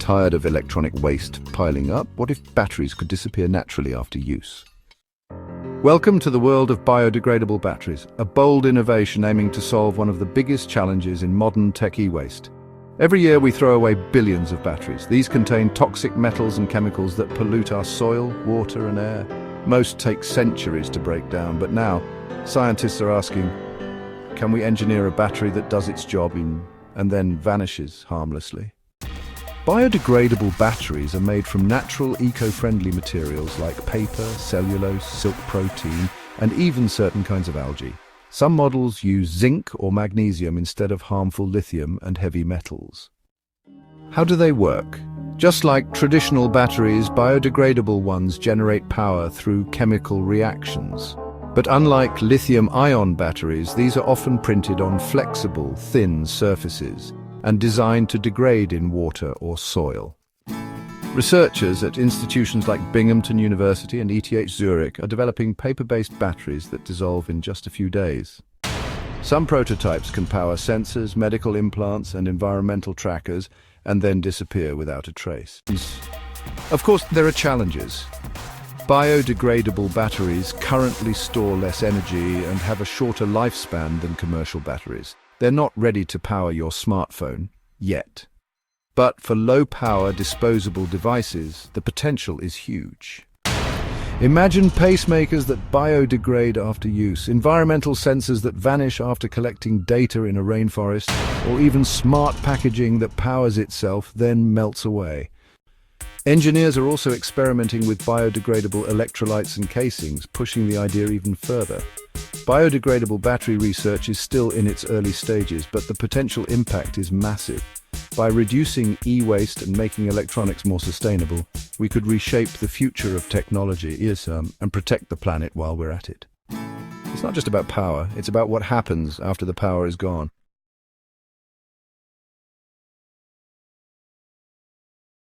Tired of electronic waste piling up? What if batteries could disappear naturally after use? Welcome to the world of biodegradable batteries, a bold innovation aiming to solve one of the biggest challenges in modern tech e-waste. Every year we throw away billions of batteries. These contain toxic metals and chemicals that pollute our soil, water and air. Most take centuries to break down, but now scientists are asking, can we engineer a battery that does its job and then vanishes harmlessly? Biodegradable batteries are made from natural, eco-friendly materials like paper, cellulose, silk protein, and even certain kinds of algae. Some models use zinc or magnesium instead of harmful lithium and heavy metals. How do they work? Just like traditional batteries, biodegradable ones generate power through chemical reactions. But unlike lithium-ion batteries, these are often printed on flexible, thin surfaces and designed to degrade in water or soil. Researchers at institutions like Binghamton University and ETH Zurich are developing paper-based batteries that dissolve in just a few days. Some prototypes can power sensors, medical implants, and environmental trackers, and then disappear without a trace. Of course, there are challenges. Biodegradable batteries currently store less energy and have a shorter lifespan than commercial batteries. They're not ready to power your smartphone yet. But for low-power disposable devices, the potential is huge. Imagine pacemakers that biodegrade after use, environmental sensors that vanish after collecting data in a rainforest, or even smart packaging that powers itself, then melts away. Engineers are also experimenting with biodegradable electrolytes and casings, pushing the idea even further. Biodegradable battery research is still in its early stages, but the potential impact is massive. By reducing e-waste and making electronics more sustainable, we could reshape the future of technology and protect the planet while we're at it. It's not just about power, it's about what happens after the power is gone.